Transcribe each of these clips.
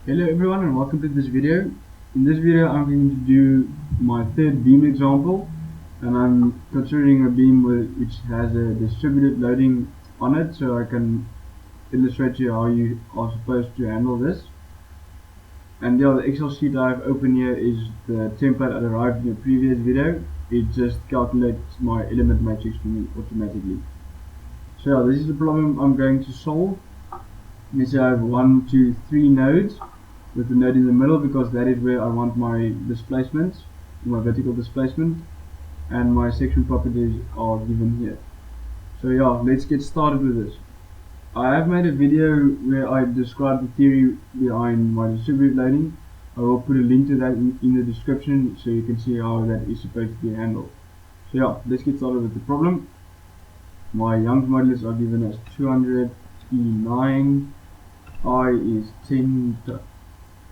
Hello everyone and welcome to this video. In this video I'm going to do my third beam example, and I'm considering a beam which has a distributed loading on it, so I can illustrate to you how you are supposed to handle this. And yeah, the Excel sheet I have open here is the template I derived in the previous video. It just calculates my element matrix for me automatically. So yeah, this is the problem I'm going to solve. Let's say I have 1, 2, 3 nodes with the node in the middle, because that is where I want my displacements, my vertical displacement, and my section properties are given here. So yeah, let's get started with this. I have made a video where I describe the theory behind my distributed loading. I will put a link to that in the description so you can see how that is supposed to be handled. So yeah, let's get started with the problem. My Young's modulus are given as 200, E9, I is 10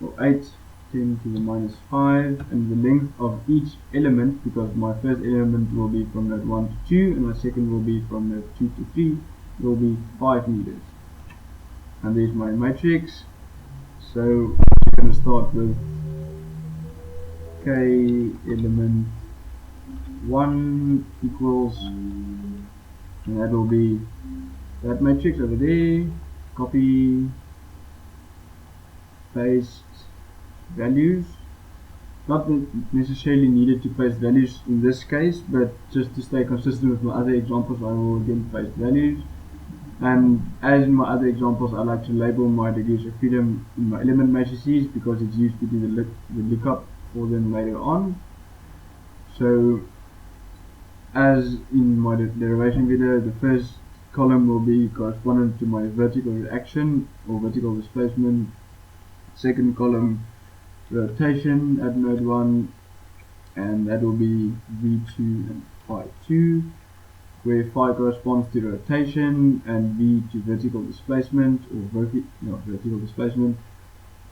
or 8, 10 to the minus 5, and the length of each element, because my first element will be from node 1 to 2 and my second will be from node 2 to 3, will be 5 meters. And there's my matrix. So I'm going to start with k element 1 equals, and that will be that matrix over there. Copy, paste values. Not necessarily needed to paste values in this case, but just to stay consistent with my other examples, I will again paste values. And as in my other examples, I like to label my degrees of freedom in my element matrices, because it's used to do the lookup for them later on. So as in my derivation video, the first column will be correspondent to my vertical reaction or vertical displacement. Second column, rotation at node 1, and that will be V2 and phi2, where phi corresponds to rotation and V to vertical displacement, or vertical displacement,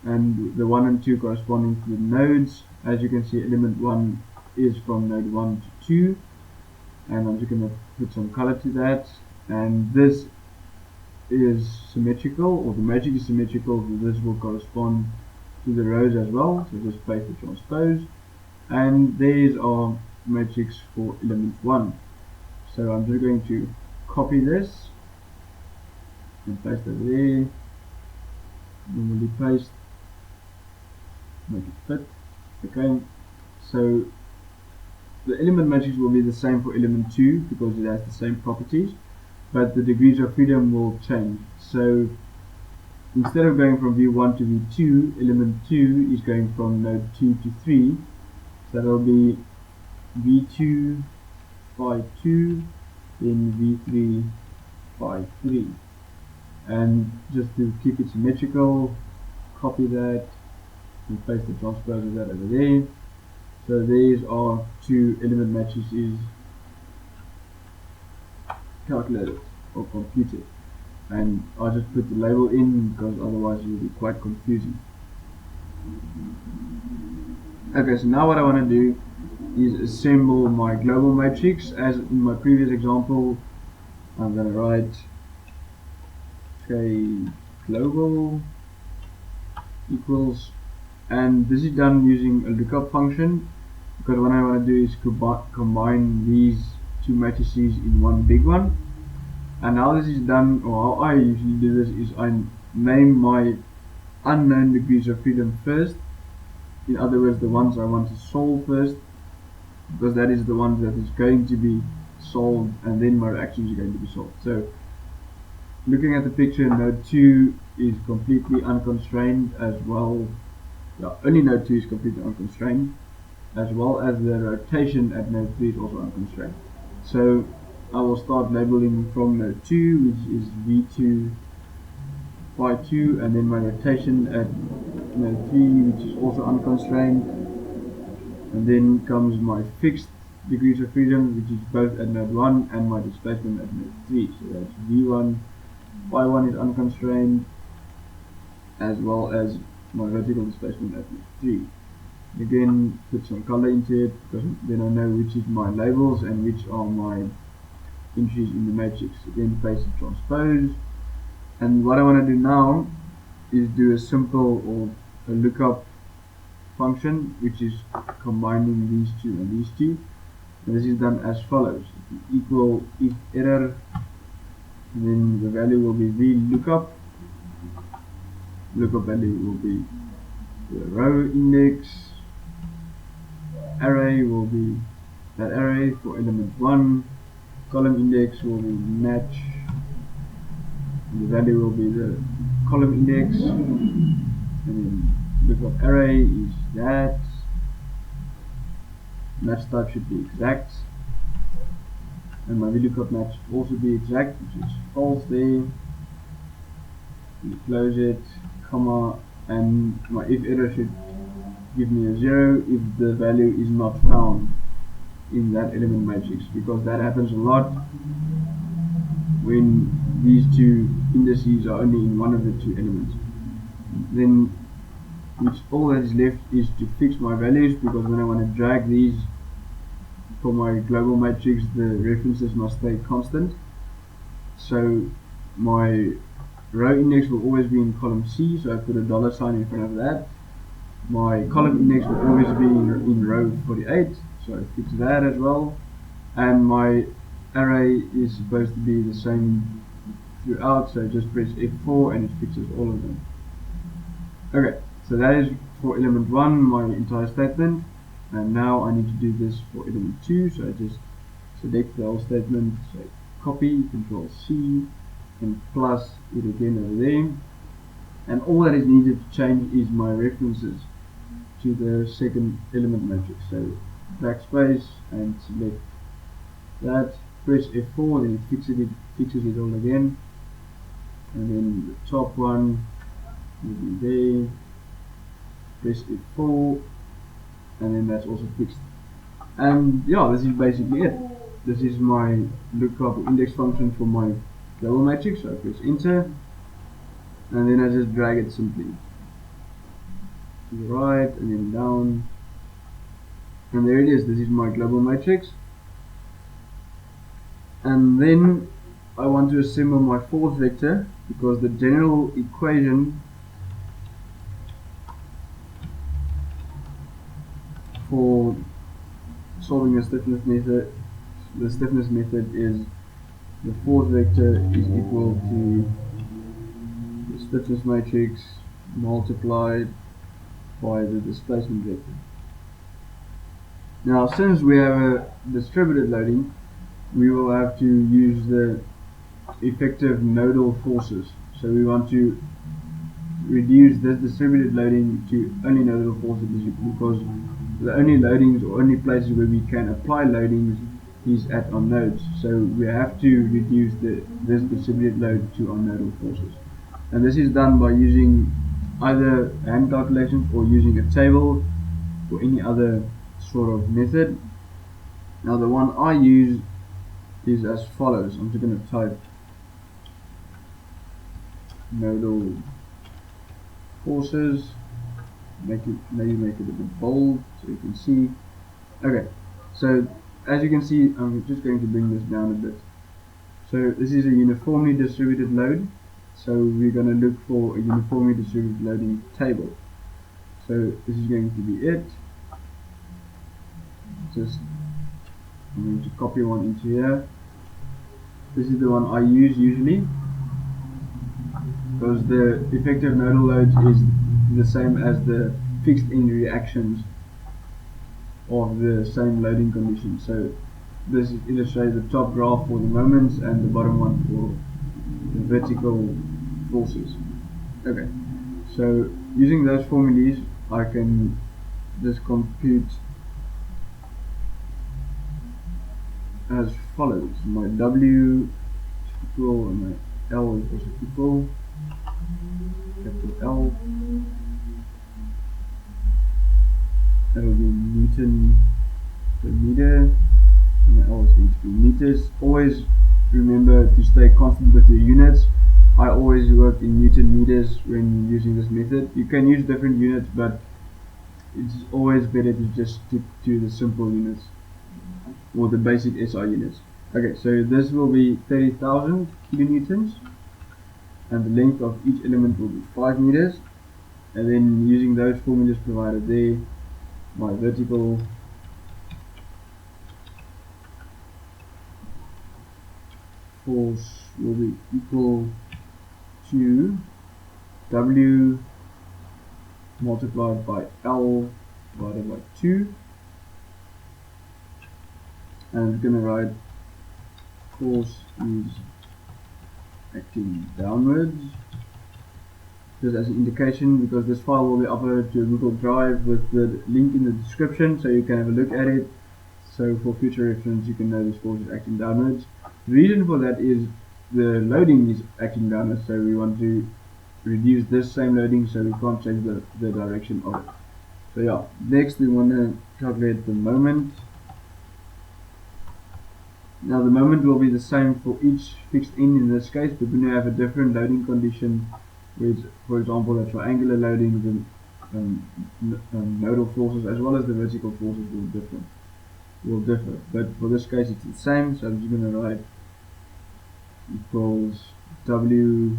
and the 1 and 2 corresponding to the nodes. As you can see, element 1 is from node 1 to 2, and I'm just going to put some color to that. And this is symmetrical, or the matrix is symmetrical, so this will correspond to the rows as well. So just paste the transpose, and there's our matrix for element 1. So I'm just going to copy this and paste over there, normally paste, make it fit. Okay, so the element matrix will be the same for element 2 because it has the same properties, but the degrees of freedom will change. So instead of going from V1 to V2, element 2 is going from node 2 to 3, so that will be V2 phi 2, then V3 phi 3. And just to keep it symmetrical, copy that and paste the transpose of that over there. So these are two element matrices calculated or computed, and I'll just put the label in because otherwise it will be quite confusing. Okay, so now what I want to do is assemble my global matrix. As in my previous example, I'm going to write k global equals, and this is done using a lookup function, because what I want to do is combine these two matrices in one big one. And how this is done, or how I usually do this, is I name my unknown degrees of freedom first. In other words, the ones I want to solve first, because that is the one that is going to be solved, and then my reaction is going to be solved. So looking at the picture, node 2 is completely unconstrained as well. Only node 2 is completely unconstrained, as well as the rotation at node 3 is also unconstrained. So I will start labeling from node 2, which is V2 phi 2, and then my rotation at node 3, which is also unconstrained. And then comes my fixed degrees of freedom, which is both at node 1 and my displacement at node 3. So that's V1 phi 1 is unconstrained, as well as my vertical displacement at node 3. Again, put some color into it, because then I know which is my labels and which are my entries in the matrix. Again, paste the transpose. And what I want to do now is do a simple or a lookup function which is combining these two and these two. And this is done as follows: equal if error, and then the value will be VLOOKUP. Lookup value will be the row index. Array will be that array for element 1. Column index will be match. And the value will be the column index. And then lookup array is that. Match type should be exact. And my VLOOKUP match should also be exact, which is false there. You close it, comma, and my if error should give me a 0 if the value is not found in that element matrix, because that happens a lot when these two indices are only in one of the two elements. Then all that is left is to fix my values, because when I want to drag these for my global matrix, the references must stay constant. So my row index will always be in column C, so I put a $ in front of that. My column index will always be in row 48, so I fix that as well. And my array is supposed to be the same throughout, so just press F4 and it fixes all of them. Okay, so that is for element 1, my entire statement. And now I need to do this for element 2, so I just select the whole statement, say copy, Control C, and plus it again over there. And all that is needed to change is my references to the second element matrix. So backspace and select that, press F4, then it fixes it all again. And then the top one will be there, press F4, and then that's also fixed. And yeah, this is basically it. This is my lookup index function for my global matrix. So I press enter, and then I just drag it simply to the right and then down, and there it is. This is my global matrix. And then I want to assemble my force vector, because the general equation for solving a stiffness method, the stiffness method, is the force vector is equal to the stiffness matrix multiplied by the displacement vector. Now, since we have a distributed loading, we will have to use the effective nodal forces. So we want to reduce this distributed loading to only nodal forces, because the only loadings or only places where we can apply loadings is at our nodes. So we have to reduce this distributed load to our nodal forces. And this is done by using either hand calculations or using a table or any other sort of method. Now the one I use is as follows. I'm just going to type nodal forces, maybe make it a bit bold so you can see. Okay, so as you can see, I'm just going to bring this down a bit. So this is a uniformly distributed load, so we're going to look for a uniformly distributed loading table. So this is going to be it. I'm going to copy one into here. This is the one I use usually, because the effective nodal load is the same as the fixed end reactions of the same loading condition. So this illustrates the top graph for the moments and the bottom one for the vertical forces. Okay, so using those formulas, I can just compute as follows. My W is equal and my L is also equal. Capital L. That will be Newton per meter, and the L is going to be meters. Always remember to stay constant with your units. I always work in Newton meters when using this method. You can use different units, but it's always better to just stick to the simple units or the basic SI units. Okay, so this will be 30,000 kilonewtons, and the length of each element will be 5 meters. and then using those formulas provided there, my vertical force will be equal to W multiplied by L divided by 2, and I'm going to write force is acting downwards just as an indication, because this file will be uploaded to a Google Drive with the link in the description, so you can have a look at it. So for future reference you can know this force is acting downwards. The reason for that is the loading is acting downwards, so we want to reduce this same loading, so we can't change the direction of it. So yeah, next we want to calculate the moment. Now the moment will be the same for each fixed end in this case, but when you have a different loading condition with, for example, a triangular loading, the nodal forces as well as the vertical forces will differ. But for this case it's the same, so I'm just going to write equals W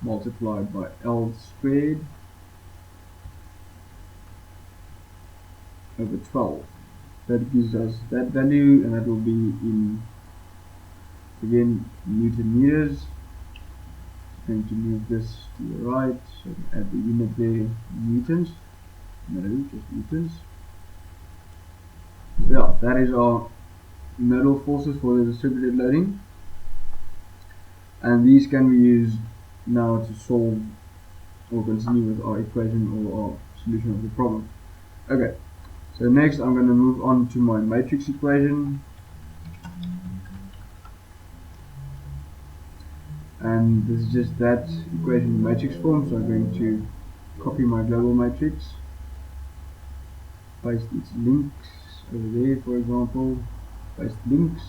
multiplied by L squared over 12. That gives us that value, and that will be in, again, Newton meters. Going to move this to the right, so add the unit there, newtons. No, just newtons. So yeah, that is our nodal forces for the distributed loading, and these can be used now to solve or continue with our equation or our solution of the problem. Okay, so next I'm going to move on to my matrix equation. And this is just that equation in matrix form, so I'm going to copy my global matrix, paste its links over there, for example, paste links,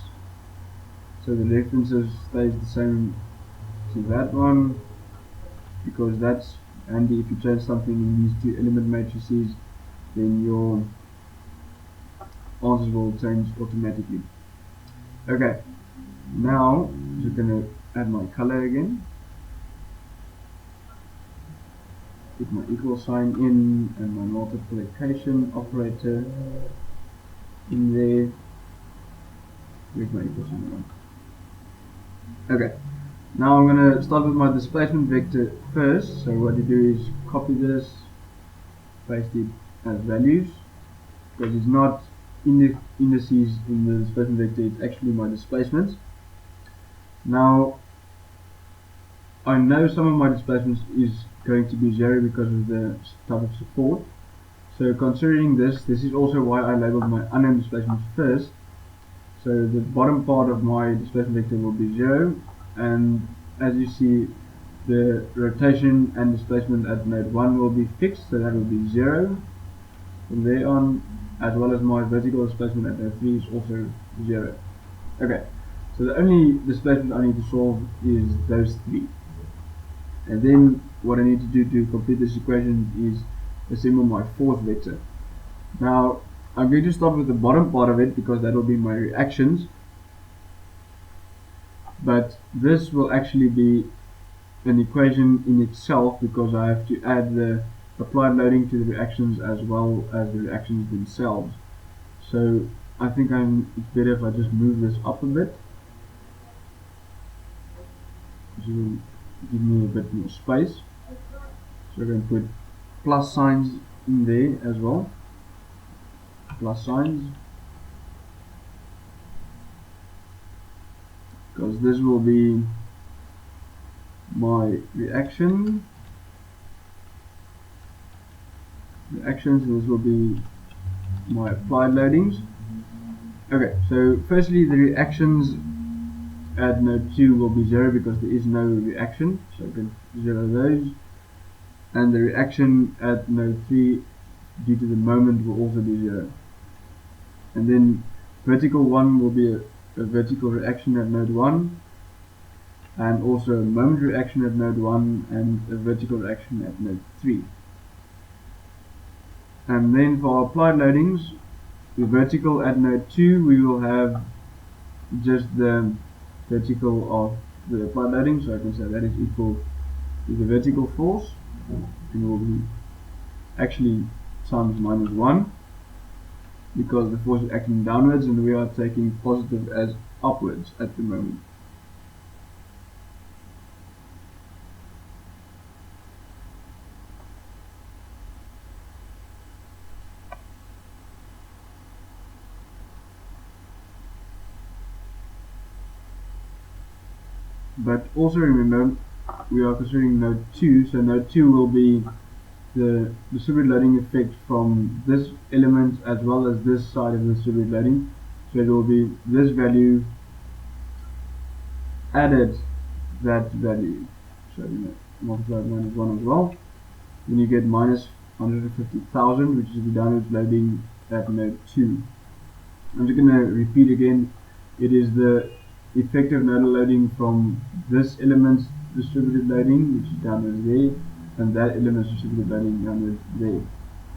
so the references stays the same to that one, because that's handy. If you change something in these two element matrices, then your answers will change automatically. Okay, now I'm just going to add my color again, put my equal sign in and my multiplication operator in there. Where's my equal sign on? Okay, now I'm going to start with my displacement vector first. So what you do is copy this, paste it as values, because it's not indices in the displacement vector, it's actually my displacements. Now I know some of my displacements is going to be 0 because of the type of support. So considering this is also why I labeled my unknown displacements first. So the bottom part of my displacement vector will be 0, and as you see, the rotation and displacement at node 1 will be fixed, so that will be 0 from there on, as well as my vertical displacement at node 3 is also 0. Okay, so the only displacement I need to solve is those three. And then what I need to do to complete this equation is assemble my force vector. Now I'm going to start with the bottom part of it because that will be my reactions, but this will actually be an equation in itself because I have to add the applied loading to the reactions as well as the reactions themselves. So I think it's better if I just move this up a bit, which will give me a bit more space. So we're going to put plus signs in there as well, plus signs, because this will be my reactions, and this will be my applied loadings. Okay, so firstly the reactions at node 2 will be 0 because there is no reaction, so I can 0 those, and the reaction at node 3 due to the moment will also be 0. And then vertical 1 will be a vertical reaction at node 1, and also a moment reaction at node 1 and a vertical reaction at node 3. And then for our applied loadings, the vertical at node 2 we will have just the vertical of the applied loading, so I can say that is equal to the vertical force, and will be actually times -1 because the force is acting downwards and we are taking positive as upwards at the moment. But also remember, we are considering node 2, so node 2 will be the distributed loading effect from this element as well as this side of the distributed loading. So it will be this value added that value. So multiply by -1 as well. Then you get -150,000, which is the downwards loading at node 2. I'm just going to repeat again. It is the effective nodal loading from this element's distributed loading, which is downwards there, and that element's distributed loading downwards there.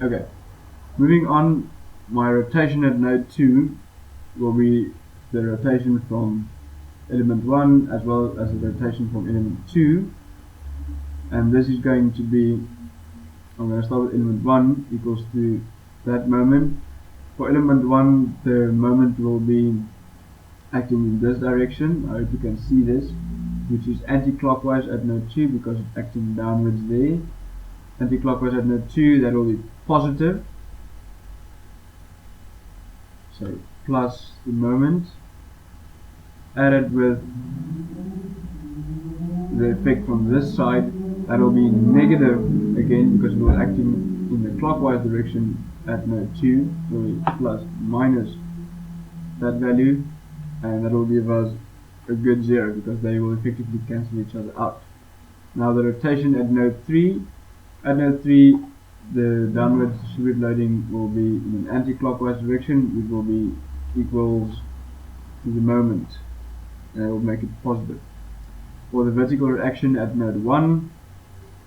Okay, moving on, my rotation at node 2 will be the rotation from element 1 as well as the rotation from element 2, and this is going to be, I'm going to start with element 1 equals to that moment. For element 1, the moment will be acting in this direction. I hope you can see this, which is anti-clockwise at node 2 because it's acting downwards there. Anti-clockwise at node 2, that will be positive. So plus the moment added with the effect from this side, that will be negative again because it was acting in the clockwise direction at node 2, so plus minus that value, and that will give us a good 0 because they will effectively cancel each other out. Now the rotation at node 3, the downwards distributed loading will be in an anti-clockwise direction, which will be equals to the moment, and it will make it positive. For the vertical reaction at node 1,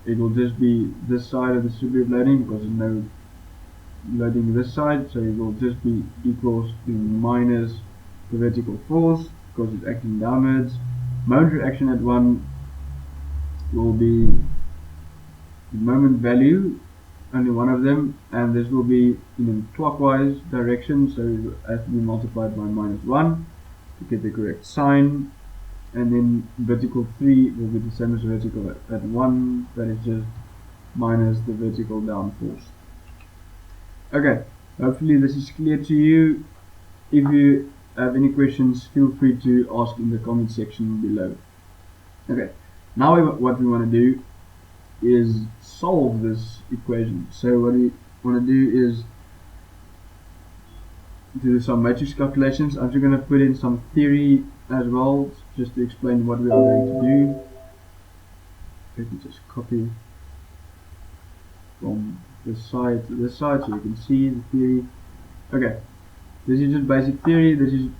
it will just be this side of the distributed loading because there's no loading this side, so it will just be equals to minus the vertical force because it's acting downwards. Moment reaction at 1 will be the moment value, only one of them, and this will be in a clockwise direction, so it has to be multiplied by -1 to get the correct sign. And then vertical 3 will be the same as vertical at 1, that is just minus the vertical down force. Okay, hopefully this is clear to you. If you have any questions, feel free to ask in the comment section below. Okay, now what we want to do is solve this equation. So what we want to do is do some matrix calculations. I'm just going to put in some theory as well, just to explain what we are going to do. Let me just copy from this side to this side so you can see the theory. Okay, this is just basic theory. This is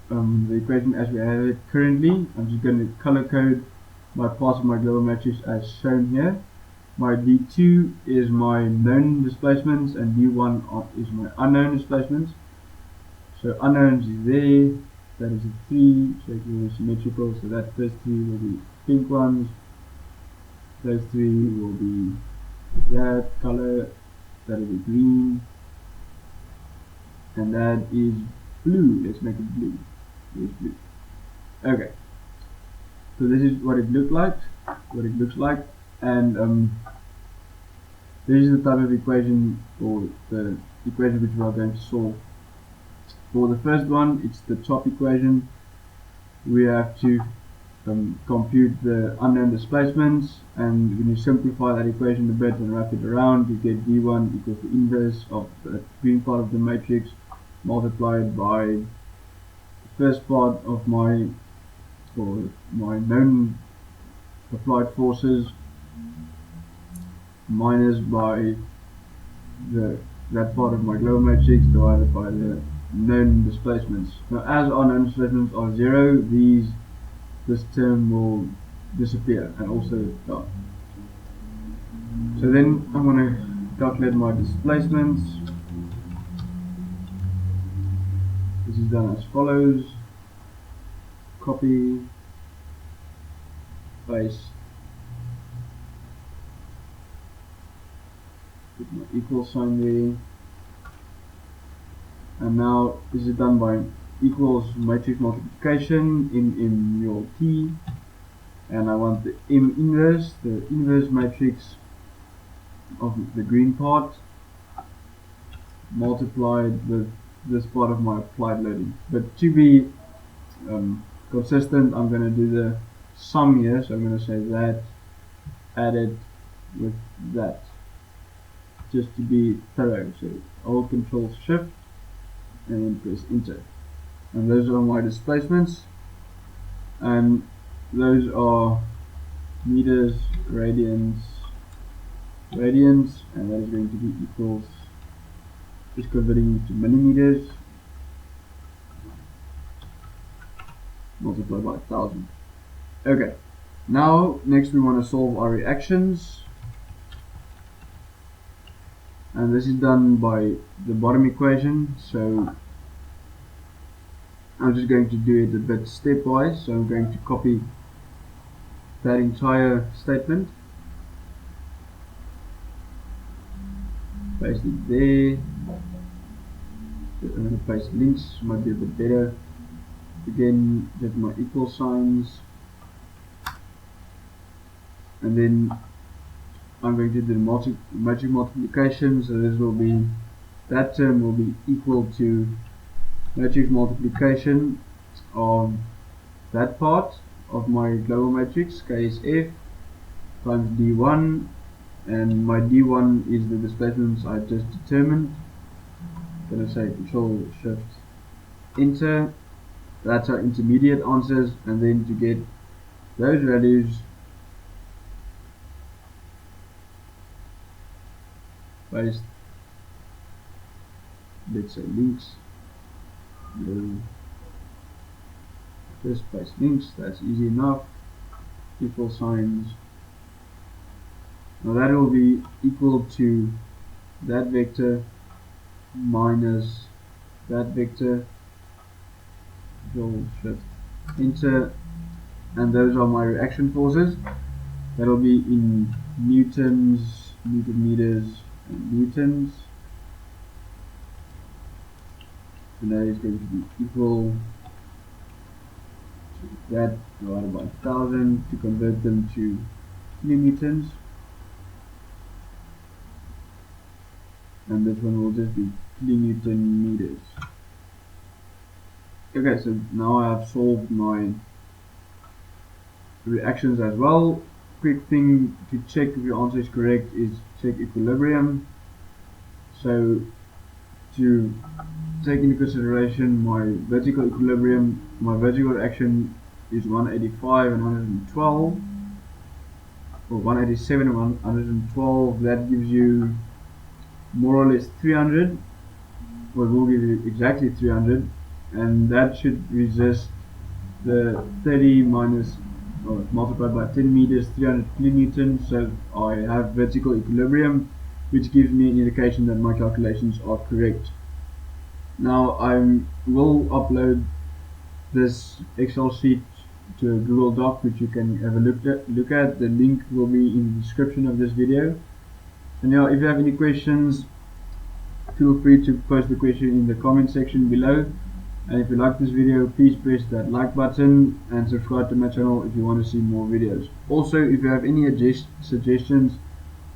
the equation as we have it currently. I'm just going to color code my parts of my global matrix as shown here. My D2 is my known displacements and D1 is my unknown displacements. So unknowns is there, that is a 3, so it will be symmetrical, so that first 3 will be pink ones, those 3 will be that color, that is a green, and that is blue. Let's make it blue. It's blue. Okay, so this is what it looks like, and this is the type of equation, or the equation which we are going to solve. For the first one, it's the top equation. We have to compute the unknown displacements, and when you simplify that equation a bit and wrap it around, you get D1 equals the inverse of the green part of the matrix multiplied by the first part of my known applied forces minus by that part of my global matrix divided by the known displacements. Now, as our known displacements are 0, this term will disappear, and also dot. So then I'm going to calculate my displacements. This is done as follows: copy, paste, Put my equal sign there. And now this is done by equals matrix multiplication in your T, and I want the M inverse, the inverse matrix of the green part multiplied with this part of my applied loading. But to be consistent, I'm going to do the sum here, so I'm going to say that added with that, just to be thorough. So hold Control Shift and then press enter, and those are my displacements, and those are meters, radians, and that is going to be equals, just converting to millimeters multiplied by 1000. Okay, now next we want to solve our reactions, and this is done by the bottom equation. So I'm just going to do it a bit stepwise. So I'm going to copy that entire statement, paste it there. I'm going to paste links, might be a bit better. Again, get my equal signs, and then I'm going to do the matrix multiplication. So this will be, that term will be equal to matrix multiplication of that part of my global matrix, KSF, times D1, and my D1 is the displacements I just determined. I'm going to say Control Shift Enter. That's our intermediate answers, and then to get those values, paste, let's say links, just paste links, that's easy enough, equal signs. Now that will be equal to that vector minus that vector, Control Shift Enter, and those are my reaction forces. That will be in newtons, newton meters, and newtons. And that is going to be equal to that divided by 1000 to convert them to kilonewtons. And this one will just be kilonewton meters. Okay, so now I have solved my reactions as well. Quick thing to check if your answer is correct is check equilibrium. So to take into consideration my vertical equilibrium, my vertical reaction is 185 and 112, or 187 and 112. That gives you more or less 300, or it will give you exactly 300, and that should resist the 30 minus, or multiplied by 10 meters, 300 kilonewtons. So I have vertical equilibrium, which gives me an indication that my calculations are correct. Now I will upload this Excel sheet to a Google Doc, which you can have a look at. The link will be in the description of this video. And now, if you have any questions, feel free to post the question in the comment section below. And if you like this video, please press that like button and subscribe to my channel if you want to see more videos. Also, if you have any suggestions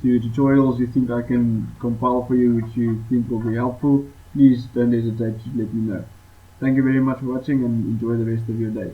to tutorials you think I can compile for you, which you think will be helpful, please don't hesitate to let me know. Thank you very much for watching, and enjoy the rest of your day.